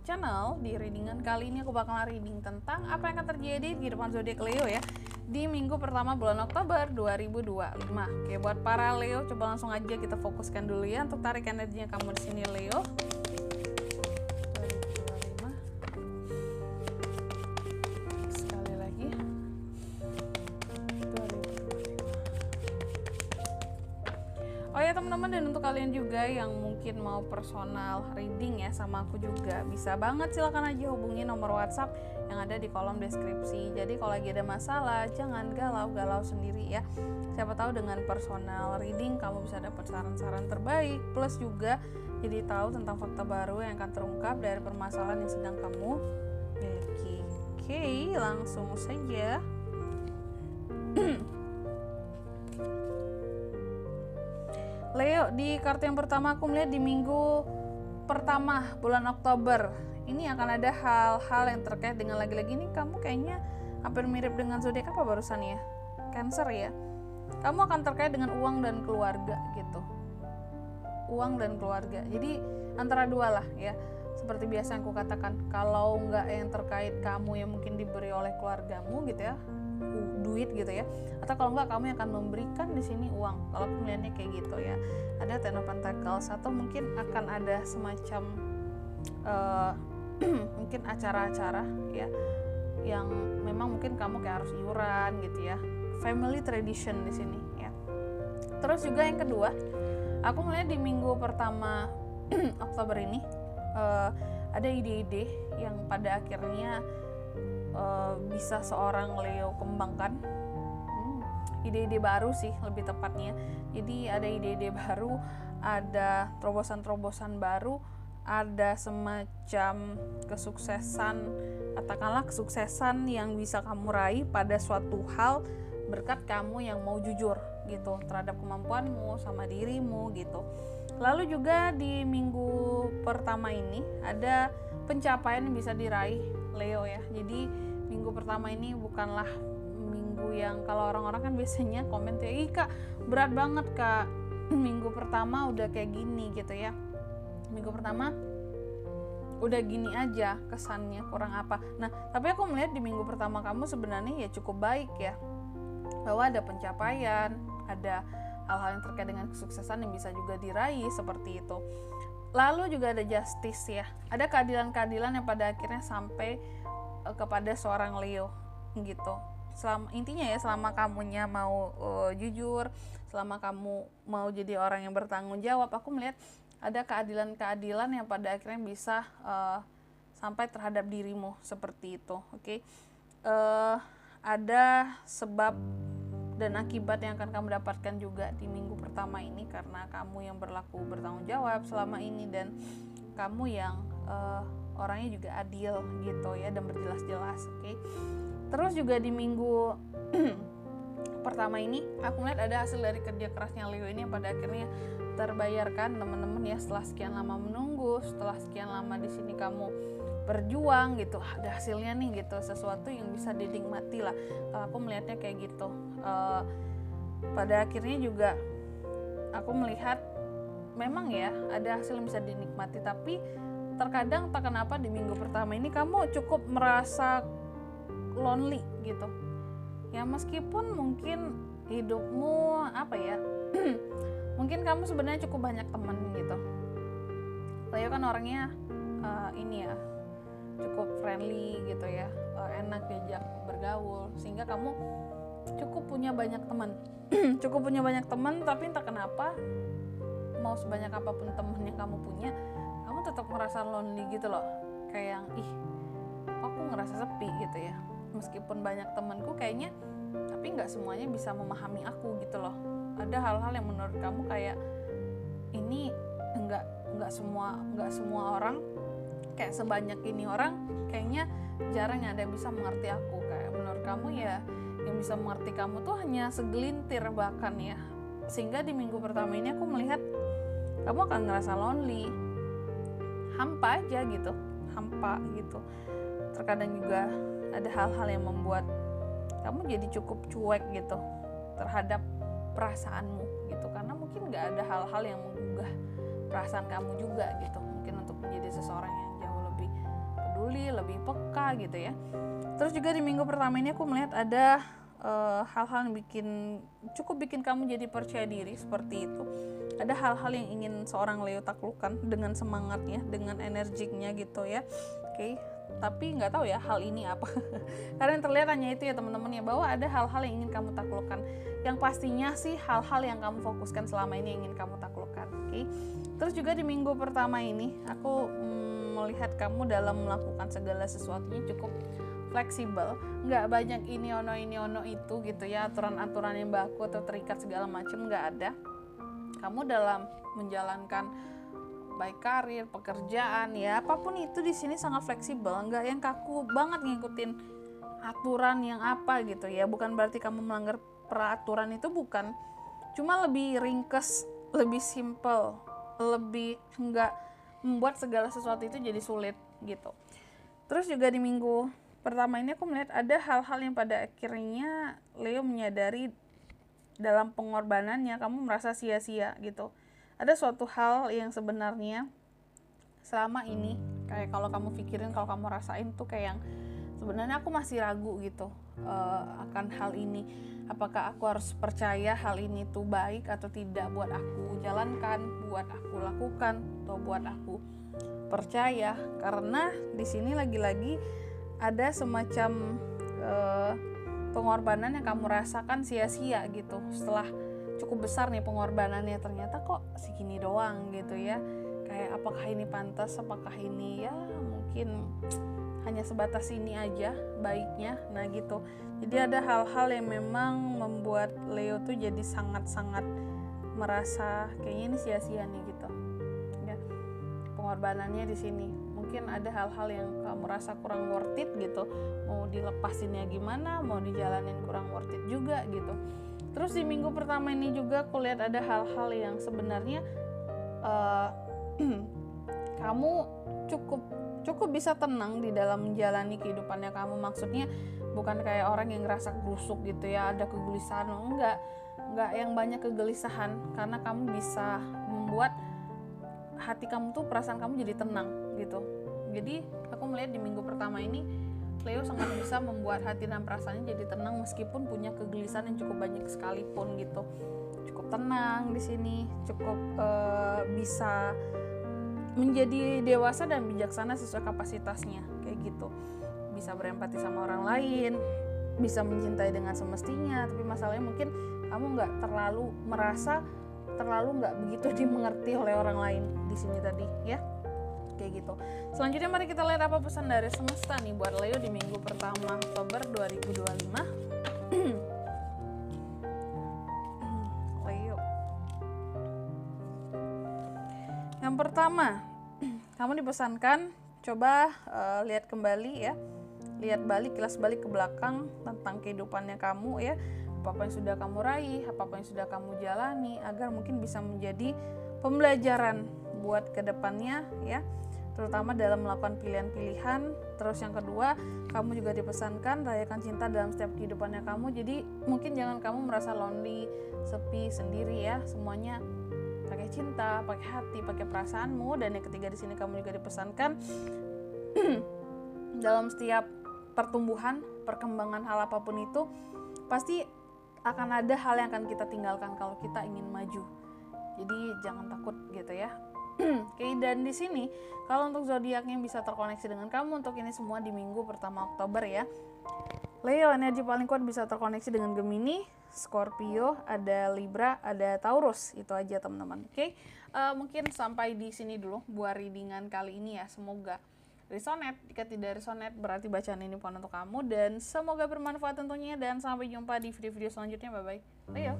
channel. Di readingan kali ini aku bakalan reading tentang apa yang akan terjadi di kehidupan zodiak Leo ya di minggu pertama bulan Oktober 2025. Oke, buat para Leo coba langsung aja kita fokuskan dulu ya untuk tarik energinya kamu di sini Leo. 2025. Sekali lagi. 2025. Oh ya teman-teman, dan untuk kalian juga yang mungkin mau personal reading ya sama aku juga, bisa banget, silakan aja hubungi nomor WhatsApp yang ada di kolom deskripsi. Jadi kalau lagi ada masalah jangan galau-galau sendiri ya. Siapa tahu dengan personal reading kamu bisa dapat saran-saran terbaik, plus juga jadi tahu tentang fakta baru yang akan terungkap dari permasalahan yang sedang kamu miliki. Oke, langsung saja. Leo, di kartu yang pertama aku melihat di minggu pertama bulan Oktober ini akan ada hal-hal yang terkait dengan, lagi-lagi ini kamu kayaknya hampir mirip dengan zodiak apa barusan ya, Cancer ya. Kamu akan terkait dengan uang dan keluarga gitu, uang dan keluarga. Jadi antara dua lah ya, seperti biasa yang aku katakan, kalau nggak yang terkait kamu yang mungkin diberi oleh keluargamu gitu ya, duit gitu ya, atau kalau nggak kamu yang akan memberikan di sini uang. Kalau aku melihatnya kayak gitu ya, ada Ten of Pentacles, atau mungkin akan ada semacam mungkin acara-acara ya yang memang mungkin kamu kayak harus iuran gitu ya, family tradition di sini ya. Terus juga yang kedua, aku melihat di minggu pertama Oktober ini ada ide-ide yang pada akhirnya bisa seorang Leo kembangkan. Ide-ide baru sih lebih tepatnya. Jadi ada ide-ide baru, ada terobosan-terobosan baru, ada semacam kesuksesan, katakanlah kesuksesan yang bisa kamu raih pada suatu hal berkat kamu yang mau jujur gitu terhadap kemampuanmu sama dirimu gitu. Lalu juga di minggu pertama ini ada pencapaian yang bisa diraih Leo ya. Jadi minggu pertama ini bukanlah minggu yang kalau orang-orang kan biasanya komen ya, ih kak berat banget kak, minggu pertama udah kayak gini gitu ya, minggu pertama udah gini aja kesannya, kurang apa. Nah tapi aku melihat di minggu pertama kamu sebenarnya ya cukup baik ya, bahwa ada pencapaian, ada hal-hal yang terkait dengan kesuksesan yang bisa juga diraih seperti itu. Lalu juga ada justice ya, ada keadilan-keadilan yang pada akhirnya sampai kepada seorang Leo gitu. Intinya ya, selama kamunya mau jujur, selama kamu mau jadi orang yang bertanggung jawab, aku melihat ada keadilan-keadilan yang pada akhirnya bisa sampai terhadap dirimu seperti itu. Oke. Ada sebab dan akibat yang akan kamu dapatkan juga di minggu pertama ini, karena kamu yang berlaku bertanggung jawab selama ini dan kamu yang orangnya juga adil gitu ya, dan berjelas-jelas. Oke. Terus juga di minggu pertama ini aku melihat ada hasil dari kerja kerasnya Leo ini yang pada akhirnya terbayarkan teman-teman ya, setelah sekian lama menunggu, setelah sekian lama di sini kamu berjuang gitu, ada hasilnya nih gitu, sesuatu yang bisa dinikmati lah. Kalau aku melihatnya kayak gitu. Pada akhirnya juga aku melihat memang ya ada hasil yang bisa dinikmati, tapi terkadang tak kenapa di minggu pertama ini kamu cukup merasa lonely gitu ya, meskipun mungkin hidupmu apa ya mungkin kamu sebenarnya cukup banyak teman gitu. Leo kan orangnya ini ya cukup friendly gitu ya, enak diajak bergaul, sehingga kamu cukup punya banyak teman cukup punya banyak teman, tapi entah kenapa mau sebanyak apapun teman yang kamu punya, kamu tetap merasa lonely gitu loh, kayak yang aku ngerasa sepi gitu ya, meskipun banyak temanku kayaknya, tapi nggak semuanya bisa memahami aku gitu loh. Ada hal-hal yang menurut kamu kayak ini nggak semua orang, kayak sebanyak ini orang kayaknya jarang yang ada yang bisa mengerti aku. Kayak menurut kamu ya yang bisa mengerti kamu tuh hanya segelintir bahkan ya, sehingga di minggu pertama ini aku melihat kamu akan ngerasa lonely, hampa aja gitu, hampa gitu. Terkadang juga ada hal-hal yang membuat kamu jadi cukup cuek gitu terhadap perasaanmu gitu, karena mungkin nggak ada hal-hal yang menggugah perasaan kamu juga gitu, mungkin untuk menjadi seseorang yang jauh lebih peduli, lebih peka gitu ya. Terus juga di minggu pertama ini aku melihat ada hal-hal yang cukup bikin kamu jadi percaya diri seperti itu. Ada hal-hal yang ingin seorang Leo taklukkan dengan semangatnya, dengan energiknya gitu ya. Oke. Tapi nggak tahu ya hal ini apa. Karena yang terlihat hanya itu ya teman-teman ya, bahwa ada hal-hal yang ingin kamu taklukkan. Yang pastinya sih hal-hal yang kamu fokuskan selama ini yang ingin kamu taklukkan. Oke. Terus juga di minggu pertama ini aku melihat kamu dalam melakukan segala sesuatunya cukup fleksibel, nggak banyak ini ono itu gitu ya, aturan-aturan yang baku atau terikat segala macam nggak ada. Kamu dalam menjalankan baik karir, pekerjaan ya apapun itu di sini sangat fleksibel, nggak yang kaku banget ngikutin aturan yang apa gitu ya. Bukan berarti kamu melanggar peraturan, itu bukan, cuma lebih ringkes, lebih simple, lebih nggak membuat segala sesuatu itu jadi sulit gitu. Terus juga di minggu pertama ini aku melihat ada hal-hal yang pada akhirnya Leo menyadari dalam pengorbanannya kamu merasa sia-sia gitu. Ada suatu hal yang sebenarnya selama ini kayak kalau kamu pikirin, kalau kamu rasain tuh kayak yang sebenarnya aku masih ragu gitu akan hal ini. Apakah aku harus percaya hal ini tuh baik atau tidak buat aku jalankan, buat aku lakukan, atau buat aku percaya. Karena di sini lagi-lagi ada semacam pengorbanan yang kamu rasakan sia-sia gitu. Setelah cukup besar nih pengorbanannya, ternyata kok segini doang gitu ya. Kayak apakah ini pantas, apakah ini ya mungkin hanya sebatas ini aja baiknya. Nah gitu. Jadi ada hal-hal yang memang membuat Leo tuh jadi sangat-sangat merasa kayaknya ini sia-sia nih gitu. Ya. Pengorbanannya di sini. Mungkin ada hal-hal yang kamu rasa kurang worth it gitu. Mau dilepasinnya gimana, mau dijalanin kurang worth it juga gitu. Terus di minggu pertama ini juga aku lihat ada hal-hal yang sebenarnya kamu cukup bisa tenang di dalam menjalani kehidupannya kamu. Maksudnya bukan kayak orang yang ngerasa busuk gitu ya, ada kegelisahan. Enggak yang banyak kegelisahan, karena kamu bisa membuat hati kamu tuh, perasaan kamu jadi tenang gitu. Jadi aku melihat di minggu pertama ini Leo sangat bisa membuat hati dan perasaannya jadi tenang meskipun punya kegelisahan yang cukup banyak sekalipun gitu. Cukup tenang di sini, cukup bisa menjadi dewasa dan bijaksana sesuai kapasitasnya kayak gitu. Bisa berempati sama orang lain, bisa mencintai dengan semestinya. Tapi masalahnya mungkin kamu nggak terlalu merasa terlalu nggak begitu dimengerti oleh orang lain di sini tadi ya. Kayak gitu. Selanjutnya mari kita lihat apa pesan dari semesta nih buat Leo di minggu pertama Oktober 2025. Leo. Yang pertama, kamu dipesankan coba lihat kembali ya. Lihat balik, kilas balik ke belakang tentang kehidupannya kamu ya. Apa yang sudah kamu raih, apa yang sudah kamu jalani, agar mungkin bisa menjadi pembelajaran buat kedepannya ya. Terutama dalam melakukan pilihan-pilihan. Terus yang kedua, kamu juga dipesankan rayakan cinta dalam setiap kehidupannya kamu. Jadi mungkin jangan kamu merasa lonely, sepi, sendiri ya. Semuanya pakai cinta, pakai hati, pakai perasaanmu. Dan yang ketiga di sini kamu juga dipesankan dalam setiap pertumbuhan, perkembangan hal apapun itu pasti akan ada hal yang akan kita tinggalkan kalau kita ingin maju. Jadi jangan takut gitu ya. Oke, dan di sini kalau untuk zodiaknya bisa terkoneksi dengan kamu untuk ini semua di minggu pertama Oktober ya. Leo, energi paling kuat bisa terkoneksi dengan Gemini, Scorpio, ada Libra, ada Taurus. Itu aja teman-teman. Oke. Mungkin sampai di sini dulu buat readingan kali ini ya. Semoga resonate. Jika tidak resonate berarti bacaan ini bukan untuk kamu, dan semoga bermanfaat tentunya, dan sampai jumpa di video-video selanjutnya. Bye bye. Leo.